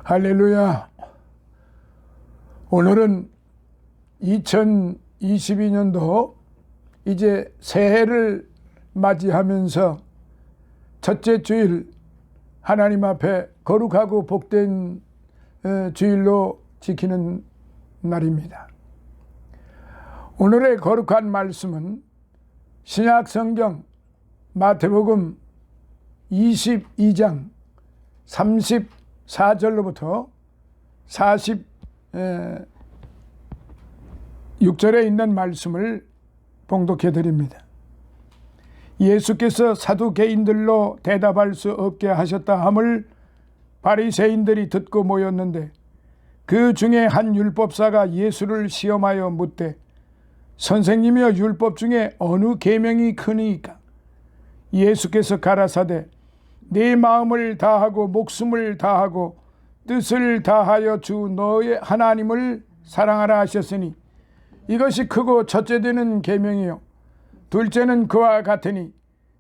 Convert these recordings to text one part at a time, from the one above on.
할렐루야. 오늘은 2022년도 이제 새해를 맞이하면서 첫째 주일, 하나님 앞에 거룩하고 복된 주일로 지키는 날입니다. 오늘의 거룩한 말씀은 신약 성경 마태복음 22장 34절로부터 46절에 있는 말씀을 봉독해 드립니다. 예수께서 사두개인들로 대답할 수 없게 하셨다 함을 바리새인들이 듣고 모였는데, 그 중에 한 율법사가 예수를 시험하여 묻되, 선생님이여, 율법 중에 어느 계명이 크니까? 예수께서 가라사대, 네 마음을 다하고 목숨을 다하고 뜻을 다하여 주 너의 하나님을 사랑하라 하셨으니 이것이 크고 첫째 되는 계명이요, 둘째는 그와 같으니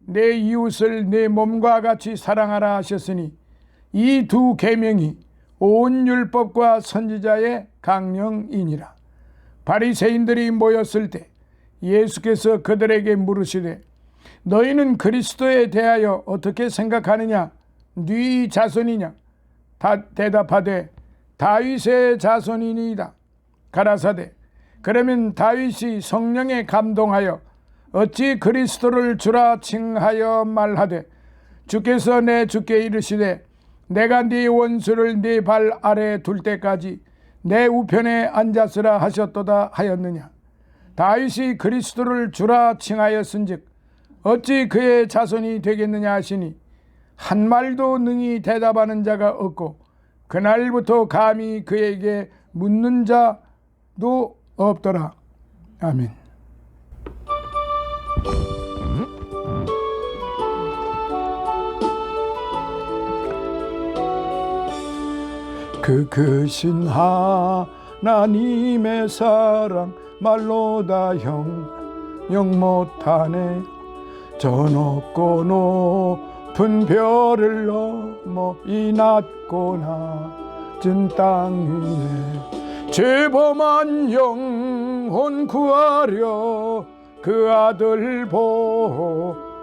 내 이웃을 내 몸과 같이 사랑하라 하셨으니 이 두 계명이 온 율법과 선지자의 강령이니라. 바리새인들이 모였을 때 예수께서 그들에게 물으시되, 너희는 그리스도에 대하여 어떻게 생각하느냐? 네 자손이냐? 대답하되 다윗의 자손이니이다. 가라사대, 그러면 다윗이 성령에 감동하여 어찌 그리스도를 주라 칭하여 말하되, 주께서 내 주께 이르시되 내가 네 원수를 네 발 아래 둘 때까지 내 우편에 앉았으라 하셨도다 하였느냐? 다윗이 그리스도를 주라 칭하였은즉 어찌 그의 자손이 되겠느냐 하시니 한 말도 능히 대답하는 자가 없고 그날부터 감히 그에게 묻는 자도 없더라. 아멘. 그 크신 하나님의 사랑 말로 다 형용 못하네. 저 높고 높은 별을 넘어 이 낮고 낮은 땅 위에 죄범한 영혼 구하려 그 아들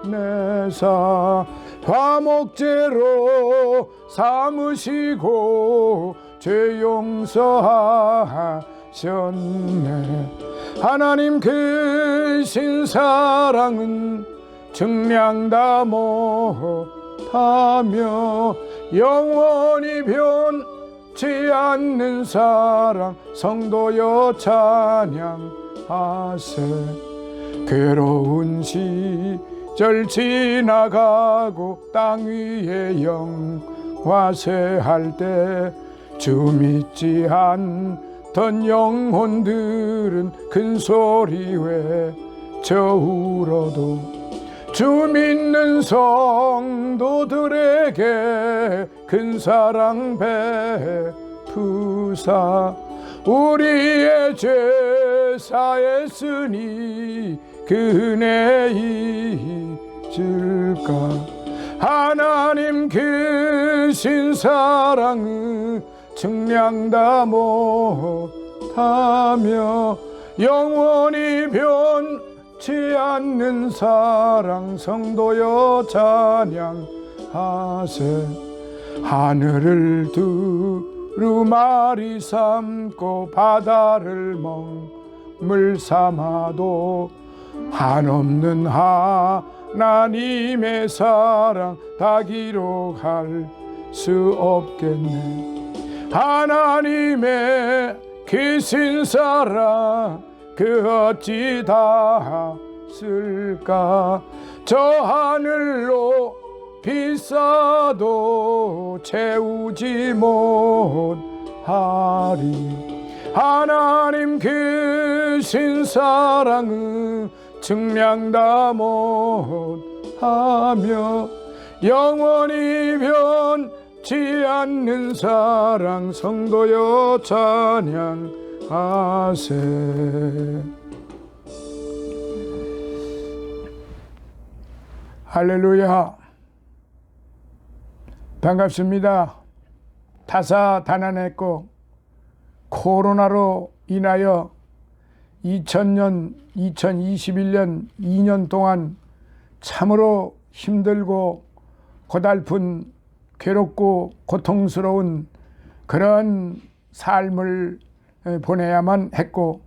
보내사 화목제로 삼으시고 죄 용서하셨네. 하나님 크신 사랑은 증량 못하며 영원히 변치 않는 사랑 성도여 찬양하세. 괴로운 시절 지나가고 땅 위에 영화세할 때 주 믿지 않던 영혼들은 큰 소리 외쳐 울어도 주 믿는 성도들에게 큰 사랑 베푸사 우리의 죄 사했으니 그 은혜 잊을까? 하나님 크신 사랑은 증량 다 못하며 영원히 변치 않는 사랑 성도여 찬양하세. 하늘을 두루마리 삼고 바다를 먹물 삼아도 한없는 하나님의 사랑 다 기록할 수 없겠네. 하나님의 크신 사랑 그 어찌 다 쓸까? 저 하늘로 비싸도 채우지 못하리. 하나님 크신 사랑은 증량 다 못하며 영원히 변치 않는 사랑 성도여 찬양하세. 할렐루야. 반갑습니다. 다사다난했고 코로나로 인하여 2000년, 2021년 2년 동안 참으로 힘들고 고달픈 괴롭고 고통스러운 그런 삶을 보내야만 했고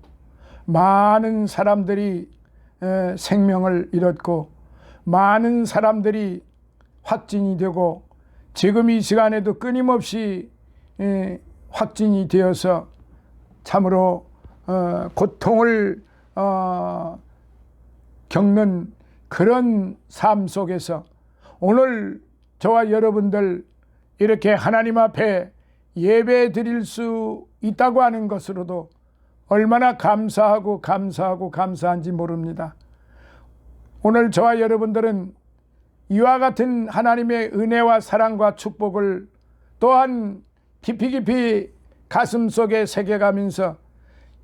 많은 사람들이 생명을 잃었고 많은 사람들이 확진이 되고 지금 이 시간에도 끊임없이 확진이 되어서 참으로 고통을 겪는 그런 삶 속에서 오늘 저와 여러분들 이렇게 하나님 앞에 예배 드릴 수 있다고 하는 것으로도 얼마나 감사한지 모릅니다. 오늘 저와 여러분들은 이와 같은 하나님의 은혜와 사랑과 축복을 또한 깊이 가슴속에 새겨가면서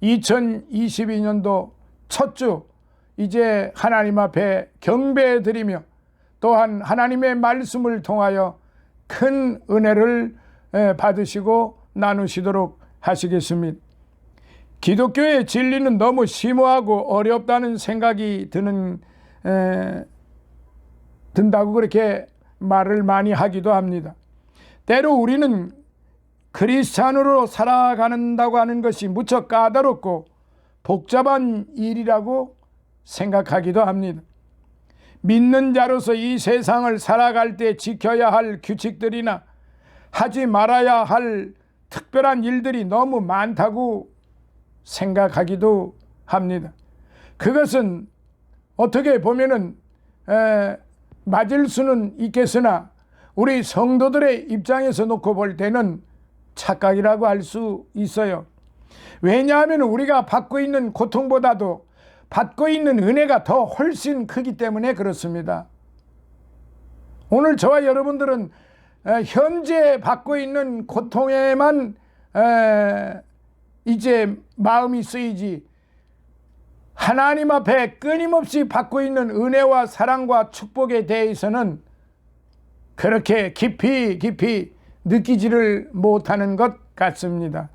2022년도 첫 주 이제 하나님 앞에 경배해 드리며 또한 하나님의 말씀을 통하여 큰 은혜를 받으시고 나누시도록 하시겠습니다. 기독교의 진리는 너무 심오하고 어렵다는 생각이 든다고 그렇게 말을 많이 하기도 합니다. 때로 우리는 크리스찬으로 살아간다고 하는 것이 무척 까다롭고 복잡한 일이라고 생각하기도 합니다. 믿는 자로서 이 세상을 살아갈 때 지켜야 할 규칙들이나 하지 말아야 할 특별한 일들이 너무 많다고 생각하기도 합니다. 그것은 어떻게 보면은 맞을 수는 있겠으나 우리 성도들의 입장에서 놓고 볼 때는 착각이라고 할 수 있어요. 왜냐하면 우리가 받고 있는 고통보다도 받고 있는 은혜가 더 훨씬 크기 때문에 그렇습니다. 오늘 저와 여러분들은 현재 받고 있는 고통에만 이제 마음이 쓰이지 하나님 앞에 끊임없이 받고 있는 은혜와 사랑과 축복에 대해서는 그렇게 깊이 느끼지를 못하는 것 같습니다.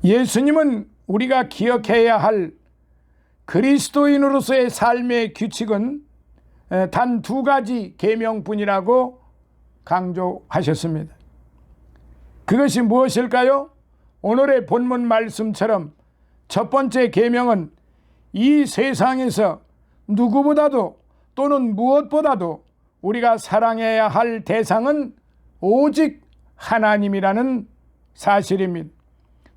예수님은 우리가 기억해야 할 그리스도인으로서의 삶의 규칙은 단 2가지 계명뿐이라고 강조하셨습니다. 그것이 무엇일까요? 오늘의 본문 말씀처럼 첫 번째 계명은 이 세상에서 누구보다도 또는 무엇보다도 우리가 사랑해야 할 대상은 오직 하나님이라는 사실입니다.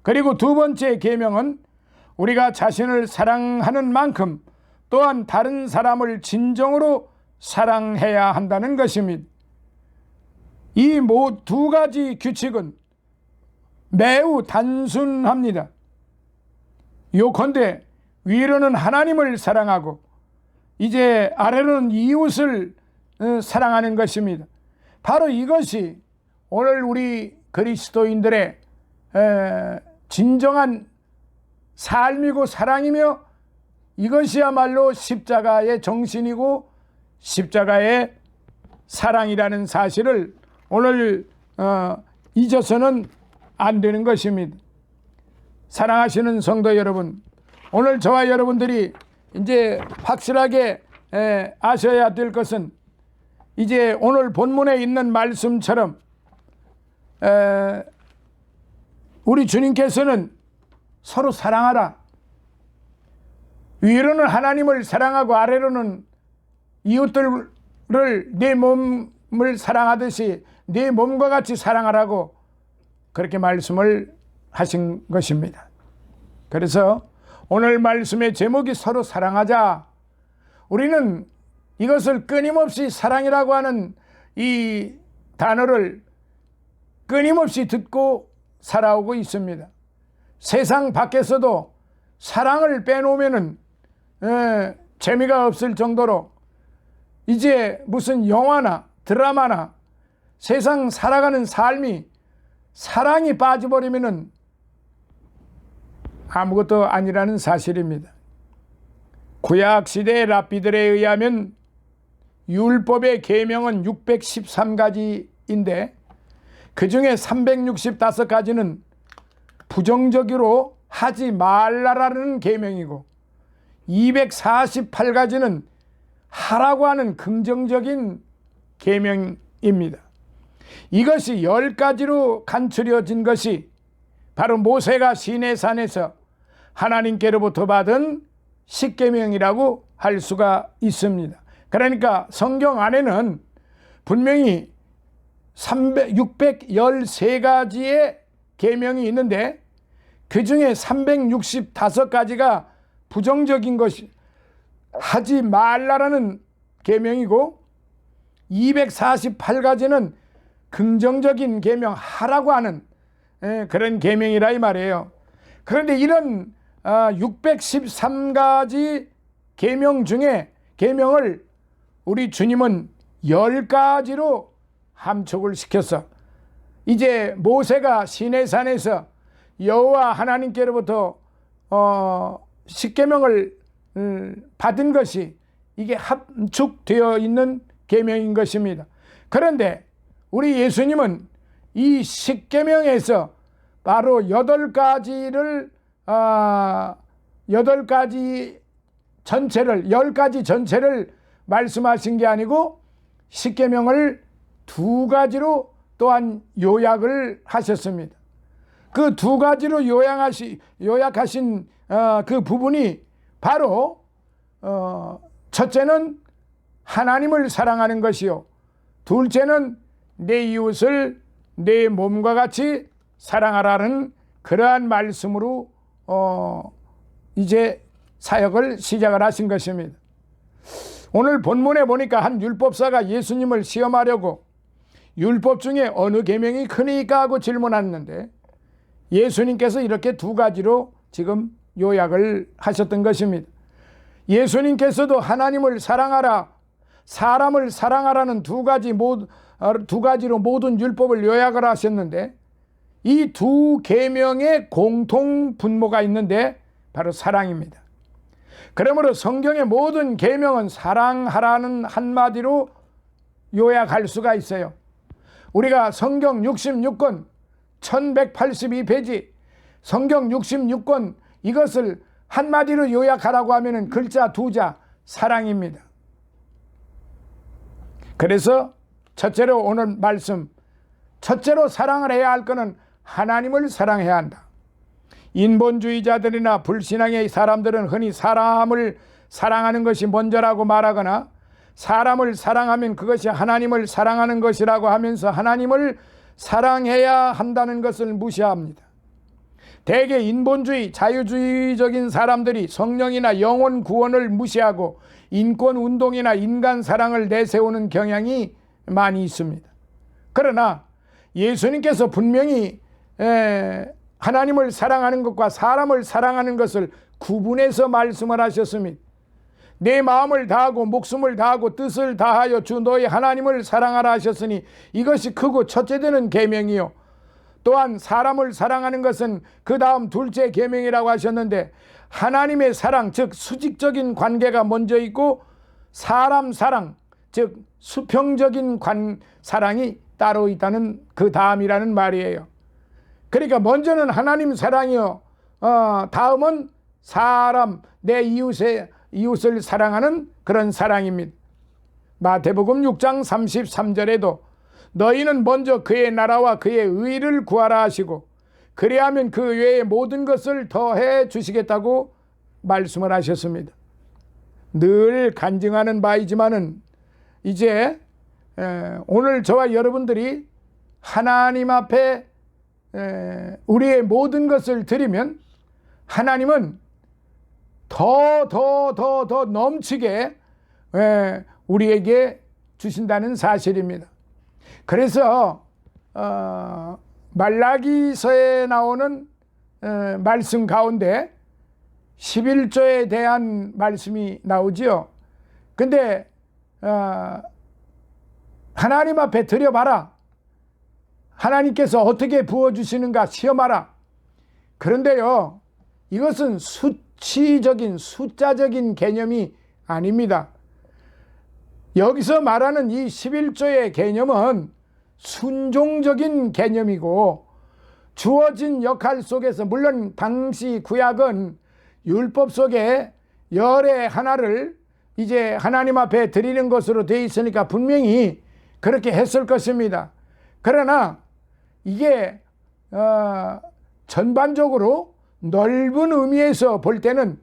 그리고 두 번째 계명은 우리가 자신을 사랑하는 만큼 또한 다른 사람을 진정으로 사랑해야 한다는 것입니다. 이 2가지 규칙은 매우 단순합니다. 요컨대 위로는 하나님을 사랑하고 이제 아래로는 이웃을 사랑하는 것입니다. 바로 이것이 오늘 우리 그리스도인들의 진정한 삶이고 사랑이며 이것이야말로 십자가의 정신이고 십자가의 사랑이라는 사실을 오늘 잊어서는 안 되는 것입니다. 사랑하시는 성도 여러분, 오늘 저와 여러분들이 이제 확실하게 아셔야 될 것은 이제 오늘 본문에 있는 말씀처럼 우리 주님께서는 서로 사랑하라. 위로는 하나님을 사랑하고 아래로는 이웃들을 내 몸을 사랑하듯이 내 몸과 같이 사랑하라고 그렇게 말씀을 하신 것입니다. 그래서 오늘 말씀의 제목이 서로 사랑하자. 우리는 이것을 끊임없이 사랑이라고 하는 이 단어를 끊임없이 듣고 살아오고 있습니다. 세상 밖에서도 사랑을 빼놓으면은 재미가 없을 정도로 이제 무슨 영화나 드라마나 세상 살아가는 삶이 사랑이 빠져버리면은 아무것도 아니라는 사실입니다. 구약 시대의 랍비들에 의하면 율법의 계명은 613가지인데 그 중에 365가지는 부정적으로 하지 말라라는 계명이고 248가지는 하라고 하는 긍정적인 계명입니다. 이것이 10가지로 간추려진 것이 바로 모세가 시내산에서 하나님께로부터 받은 십계명이라고 할 수가 있습니다. 그러니까 성경 안에는 분명히 613가지의 계명이 있는데 그 중에 365가지가 부정적인 것이 하지 말라라는 계명이고 248가지는 긍정적인 계명 하라고 하는 그런 계명이라 이 말이에요. 그런데 이런 613가지 계명 중에 계명을 우리 주님은 10가지로 함축을 시켰어. 이제 모세가 시내산에서 여호와 하나님께로부터 십계명을 받은 것이 이게 함축되어 있는 계명인 것입니다. 그런데 우리 예수님은 이 십계명에서 바로 8가지를 8가지 전체를 10가지 전체를 말씀하신 게 아니고 십계명을 2가지로 또한 요약을 하셨습니다. 그 2가지로 요약하신 그 부분이 바로 첫째는 하나님을 사랑하는 것이요, 둘째는 내 이웃을 내 몸과 같이 사랑하라는 그러한 말씀으로 이제 사역을 시작을 하신 것입니다. 오늘 본문에 보니까 한 율법사가 예수님을 시험하려고 율법 중에 어느 계명이 크니까 하고 질문했는데 예수님께서 이렇게 2가지로 지금 요약을 하셨던 것입니다. 예수님께서도 하나님을 사랑하라, 사람을 사랑하라는 2가지로 모든 율법을 요약을 하셨는데 이 2계명의 공통 분모가 있는데 바로 사랑입니다. 그러므로 성경의 모든 계명은 사랑하라는 한마디로 요약할 수가 있어요. 우리가 성경 66권 1182페이지 성경 66권 이것을 한마디로 요약하라고 하면은 글자 2자 사랑입니다. 그래서 첫째로 오늘 말씀, 첫째로 사랑을 해야 할 것은 하나님을 사랑해야 한다. 인본주의자들이나 불신앙의 사람들은 흔히 사람을 사랑하는 것이 먼저라고 말하거나 사람을 사랑하면 그것이 하나님을 사랑하는 것이라고 하면서 하나님을 사랑해야 한다는 것을 무시합니다. 대개 인본주의, 자유주의적인 사람들이 성령이나 영혼 구원을 무시하고 인권운동이나 인간 사랑을 내세우는 경향이 많이 있습니다. 그러나 예수님께서 분명히 하나님을 사랑하는 것과 사람을 사랑하는 것을 구분해서 말씀을 하셨습니다. 내 마음을 다하고 목숨을 다하고 뜻을 다하여 주 너의 하나님을 사랑하라 하셨으니 이것이 크고 첫째 되는 계명이요, 또한 사람을 사랑하는 것은 그 다음 둘째 계명이라고 하셨는데 하나님의 사랑, 즉 수직적인 관계가 먼저 있고 사람 사랑, 즉 수평적인 사랑이 따로 있다는 그 다음이라는 말이에요. 그러니까 먼저는 하나님 사랑이요, 다음은 사람, 내 이웃을 사랑하는 그런 사랑입니다. 마태복음 6장 33절에도 너희는 먼저 그의 나라와 그의 의를 구하라 하시고 그리하면 그 외의 모든 것을 더해 주시겠다고 말씀을 하셨습니다. 늘 간증하는 바이지만은 이제 오늘 저와 여러분들이 하나님 앞에 우리의 모든 것을 드리면 하나님은 더 넘치게 우리에게 주신다는 사실입니다. 그래서 말라기서에 나오는 말씀 가운데 11조에 대한 말씀이 나오지요. 근데 하나님 앞에 드려봐라. 하나님께서 어떻게 부어주시는가 시험하라. 그런데요, 이것은 수치적인 숫자적인 개념이 아닙니다. 여기서 말하는 이 11조의 개념은 순종적인 개념이고, 주어진 역할 속에서, 물론 당시 구약은 율법 속에 열의 하나를 이제 하나님 앞에 드리는 것으로 되어 있으니까 분명히 그렇게 했을 것입니다. 그러나 이게 전반적으로 넓은 의미에서 볼 때는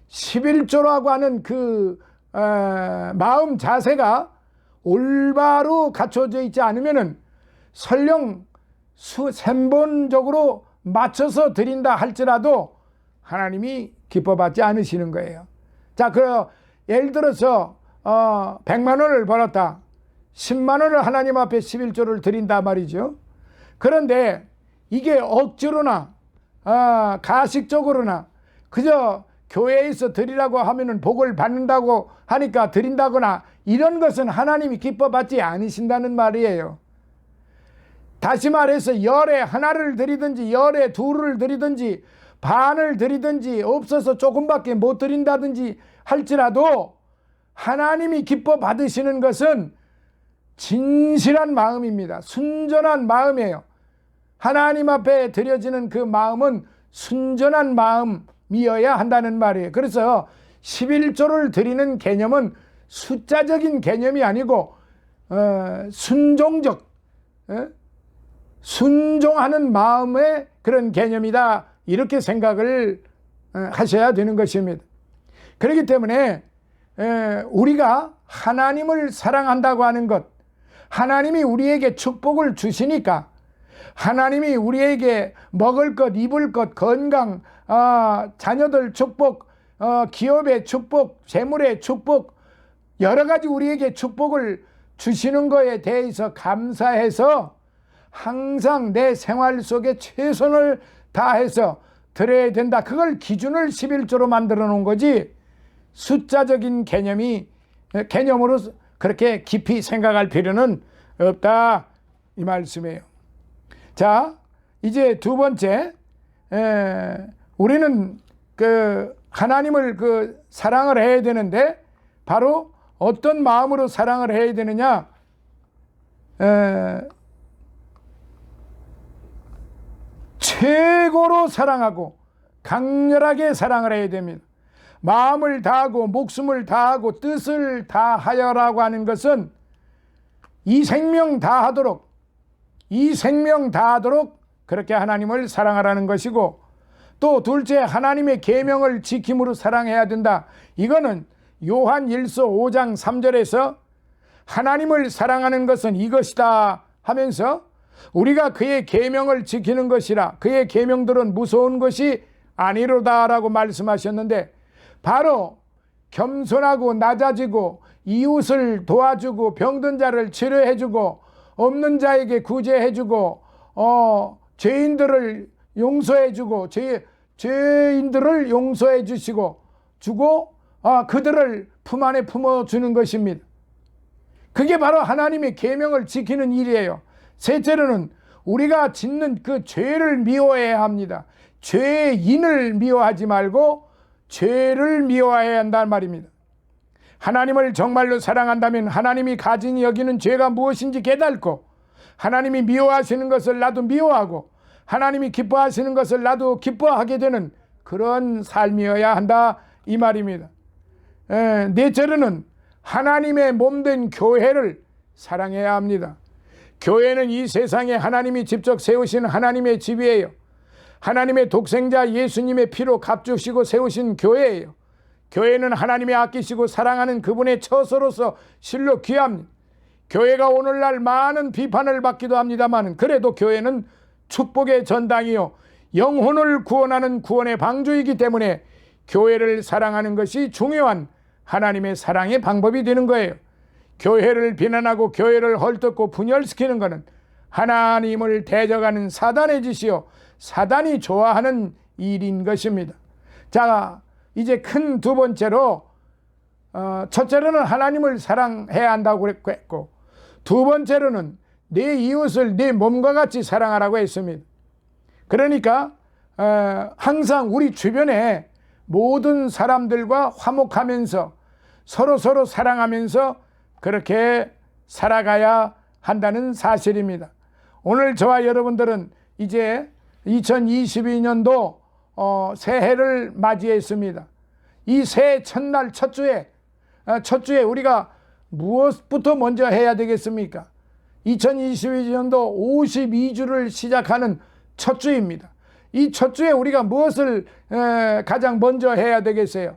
11조라고 하는 그 마음 자세가 올바로 갖춰져 있지 않으면은 설령 생본적으로 맞춰서 드린다 할지라도 하나님이 기뻐받지 않으시는 거예요. 자, 예를 들어서 100만 원을 벌었다. 10만 원을 하나님 앞에 11조를 드린다 말이죠. 그런데 이게 억지로나 가식적으로나 그저 교회에서 드리라고 하면은 복을 받는다고 하니까 드린다거나 이런 것은 하나님이 기뻐받지 않으신다는 말이에요. 다시 말해서 열에 하나를 드리든지 열에 둘을 드리든지 반을 드리든지 없어서 조금밖에 못 드린다든지 할지라도 하나님이 기뻐 받으시는 것은 진실한 마음입니다. 순전한 마음이에요. 하나님 앞에 드려지는 그 마음은 순전한 마음이어야 한다는 말이에요. 그래서 11조를 드리는 개념은 숫자적인 개념이 아니고 순종적, 순종하는 마음의 그런 개념이다, 이렇게 생각을 하셔야 되는 것입니다. 그렇기 때문에 우리가 하나님을 사랑한다고 하는 것, 하나님이 우리에게 축복을 주시니까, 하나님이 우리에게 먹을 것, 입을 것, 건강, 자녀들 축복, 기업의 축복, 재물의 축복, 여러 가지 우리에게 축복을 주시는 것에 대해서 감사해서 항상 내 생활 속에 최선을 다해서 드려야 된다. 그걸 기준을 11조로 만들어 놓은 거지, 숫자적인 개념으로 그렇게 깊이 생각할 필요는 없다, 이 말씀이에요. 자, 이제 두 번째, 우리는 하나님을 사랑을 해야 되는데, 바로 어떤 마음으로 사랑을 해야 되느냐? 최고로 사랑하고 강렬하게 사랑을 해야 됩니다. 마음을 다하고 목숨을 다하고 뜻을 다하여라고 하는 것은 이 생명 다하도록 그렇게 하나님을 사랑하라는 것이고, 또 둘째, 하나님의 계명을 지킴으로 사랑해야 된다. 이거는 요한 1서 5장 3절에서 하나님을 사랑하는 것은 이것이다 하면서 우리가 그의 계명을 지키는 것이라, 그의 계명들은 무서운 것이 아니로다라고 말씀하셨는데, 바로 겸손하고 낮아지고 이웃을 도와주고 병든 자를 치료해주고 없는 자에게 구제해주고 죄인들을 용서해주고 죄인들을 용서해 주시고 그들을 품 안에 품어주는 것입니다. 그게 바로 하나님의 계명을 지키는 일이에요. 셋째로는 우리가 짓는 그 죄를 미워해야 합니다. 죄인을 미워하지 말고 죄를 미워해야 한다는 말입니다. 하나님을 정말로 사랑한다면 하나님이 가증히 여기는 죄가 무엇인지 깨닫고, 하나님이 미워하시는 것을 나도 미워하고 하나님이 기뻐하시는 것을 나도 기뻐하게 되는 그런 삶이어야 한다, 이 말입니다. 넷째로는 하나님의 몸된 교회를 사랑해야 합니다. 교회는 이 세상에 하나님이 직접 세우신 하나님의 집이에요. 하나님의 독생자 예수님의 피로 값주시고 세우신 교회예요. 교회는 하나님이 아끼시고 사랑하는 그분의 처소로서 실로 귀합니다. 교회가 오늘날 많은 비판을 받기도 합니다만, 그래도 교회는 축복의 전당이요 영혼을 구원하는 구원의 방주이기 때문에 교회를 사랑하는 것이 중요한 하나님의 사랑의 방법이 되는 거예요. 교회를 비난하고 교회를 헐뜯고 분열시키는 것은 하나님을 대적하는 사단의 짓이요 사단이 좋아하는 일인 것입니다. 자, 이제 큰 두 번째로, 첫째로는 하나님을 사랑해야 한다고 했고, 두 번째로는 내 이웃을 내 몸과 같이 사랑하라고 했습니다. 그러니까 항상 우리 주변에 모든 사람들과 화목하면서 서로 사랑하면서 그렇게 살아가야 한다는 사실입니다. 오늘 저와 여러분들은 이제 2022년도 새해를 맞이했습니다. 이 새해 첫날 첫 주에 우리가 무엇부터 먼저 해야 되겠습니까? 2022년도 52주를 시작하는 첫 주입니다. 이 첫 주에 우리가 무엇을 가장 먼저 해야 되겠어요?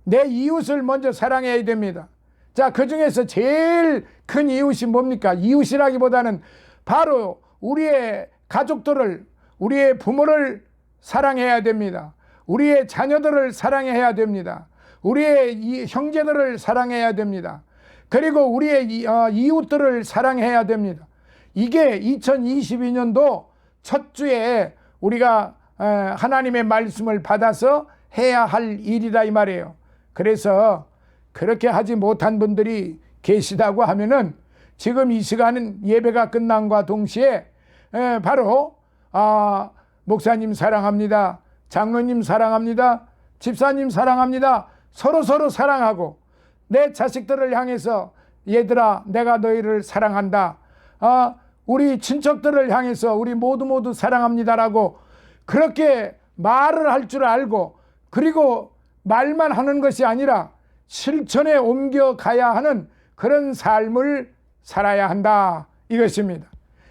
내 이웃을 먼저 사랑해야 됩니다. 자, 그 중에서 제일 큰 이웃이 뭡니까? 이웃이라기보다는 바로 우리의 가족들을, 우리의 부모를 사랑해야 됩니다. 우리의 자녀들을 사랑해야 됩니다. 우리의 형제들을 사랑해야 됩니다. 그리고 우리의 이웃들을 사랑해야 됩니다. 이게 2022년도 첫 주에 우리가 하나님의 말씀을 받아서 해야 할 일이다 이 말이에요. 그래서 그렇게 하지 못한 분들이 계시다고 하면은 지금 이 시간은 예배가 끝남과 동시에 바로 목사님 사랑합니다, 장로님 사랑합니다, 집사님 사랑합니다, 서로 사랑하고 내 자식들을 향해서 얘들아 내가 너희를 사랑한다, 우리 친척들을 향해서 우리 모두 사랑합니다라고 그렇게 말을 할 줄 알고, 그리고 말만 하는 것이 아니라 실천에 옮겨가야 하는 그런 삶을 살아야 한다 이것입니다.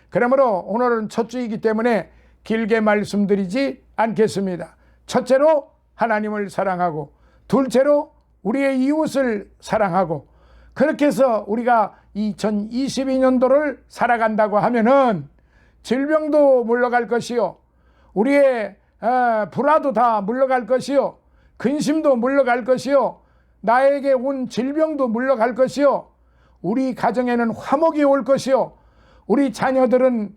그러므로 오늘은 첫 주이기 때문에 길게 말씀드리지 않겠습니다. 첫째로 하나님을 사랑하고, 둘째로 우리의 이웃을 사랑하고, 그렇게 해서 우리가 2022년도를 살아간다고 하면은 질병도 물러갈 것이요, 우리의 불화도 다 물러갈 것이요, 근심도 물러갈 것이요, 나에게 온 질병도 물러갈 것이요, 우리 가정에는 화목이 올 것이요, 우리 자녀들은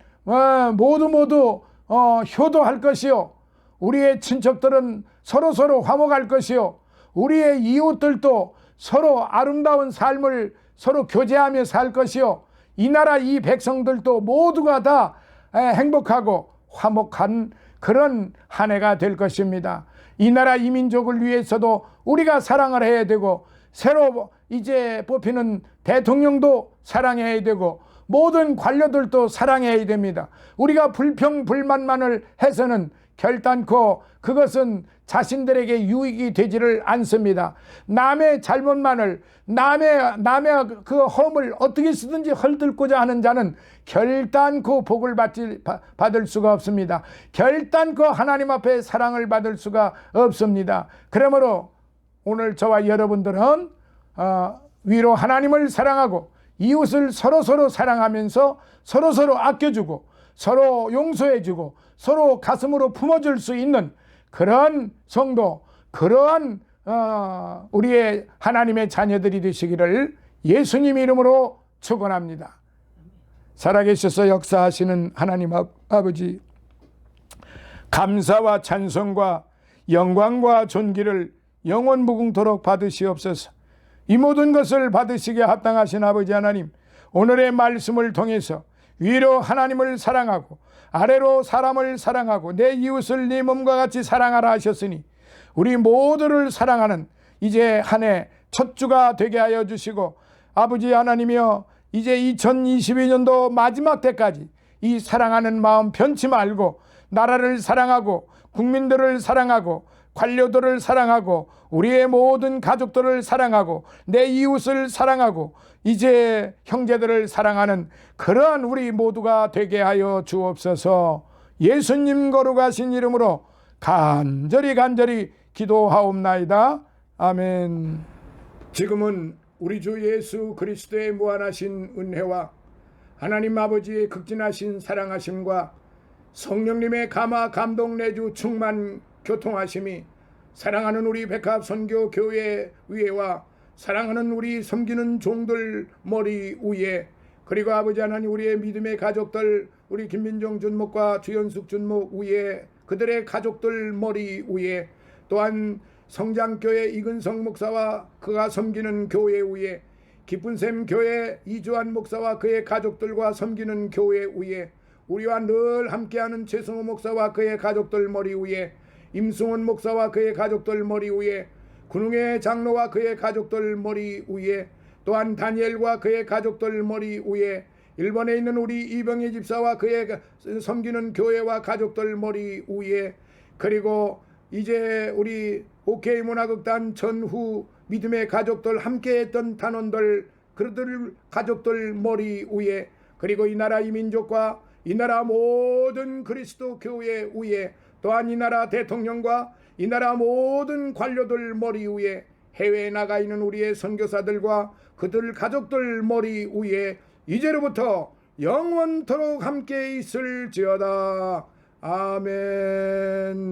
모두 효도할 것이요, 우리의 친척들은 서로 화목할 것이요, 우리의 이웃들도 서로 아름다운 삶을 서로 교제하며 살 것이요, 이 나라 이 백성들도 모두가 다 행복하고 화목한 그런 한 해가 될 것입니다. 이 나라 이 민족을 위해서도 우리가 사랑을 해야 되고, 새로 이제 뽑히는 대통령도 사랑해야 되고, 모든 관료들도 사랑해야 됩니다. 우리가 불평불만만을 해서는 결단코 그것은 자신들에게 유익이 되지를 않습니다. 남의 잘못만을, 남의 그 허물 어떻게 쓰든지 헐뜯고자 하는 자는 결단코 복을 받을 수가 없습니다. 결단코 하나님 앞에 사랑을 받을 수가 없습니다. 그러므로 오늘 저와 여러분들은 위로 하나님을 사랑하고 이웃을 서로 사랑하면서 서로 아껴주고 서로 용서해주고 서로 가슴으로 품어줄 수 있는 그런 성도, 그러한 우리의 하나님의 자녀들이 되시기를 예수님 이름으로 축원합니다. 살아계셔서 역사하시는 하나님 아버지, 감사와 찬송과 영광과 존귀를 영원 무궁토록 받으시옵소서. 이 모든 것을 받으시기에 합당하신 아버지 하나님, 오늘의 말씀을 통해서 위로 하나님을 사랑하고 아래로 사람을 사랑하고 내 이웃을 네 몸과 같이 사랑하라 하셨으니 우리 모두를 사랑하는 이제 한 해 첫 주가 되게 하여 주시고, 아버지 하나님이여, 이제 2022년도 마지막 때까지 이 사랑하는 마음 변치 말고 나라를 사랑하고 국민들을 사랑하고 관료들을 사랑하고 우리의 모든 가족들을 사랑하고 내 이웃을 사랑하고 이제 형제들을 사랑하는 그러한 우리 모두가 되게 하여 주옵소서. 예수님 거룩하신 이름으로 간절히 기도하옵나이다. 아멘. 지금은 우리 주 예수 그리스도의 무한하신 은혜와 하나님 아버지의 극진하신 사랑하심과 성령님의 감화 감동 내주 충만 교통하심이 사랑하는 우리 백합 선교 교회 위에와 사랑하는 우리 섬기는 종들 머리 위에, 그리고 아버지 하나님 우리의 믿음의 가족들, 우리 김민종 준목과 주연숙 준목 위에 그들의 가족들 머리 위에, 또한 성장교회 이근성 목사와 그가 섬기는 교회 위에, 기쁜샘 교회 이주환 목사와 그의 가족들과 섬기는 교회 위에, 우리와 늘 함께하는 최승호 목사와 그의 가족들 머리 위에, 임승원 목사와 그의 가족들 머리 위에, 군웅의 장로와 그의 가족들 머리 위에, 또한 다니엘과 그의 가족들 머리 위에, 일본에 있는 우리 이병희 집사와 그의 섬기는 교회와 가족들 머리 위에, 그리고 이제 우리 OK 문화극단 전후 믿음의 가족들 함께했던 단원들, 그들 가족들 머리 위에, 그리고 이 나라 이 민족과 이 나라 모든 그리스도 교회 위에, 또한 이 나라 대통령과 이 나라 모든 관료들 머리 위에, 해외에 나가 있는 우리의 선교사들과 그들 가족들 머리 위에 이제로부터 영원토록 함께 있을지어다. 아멘.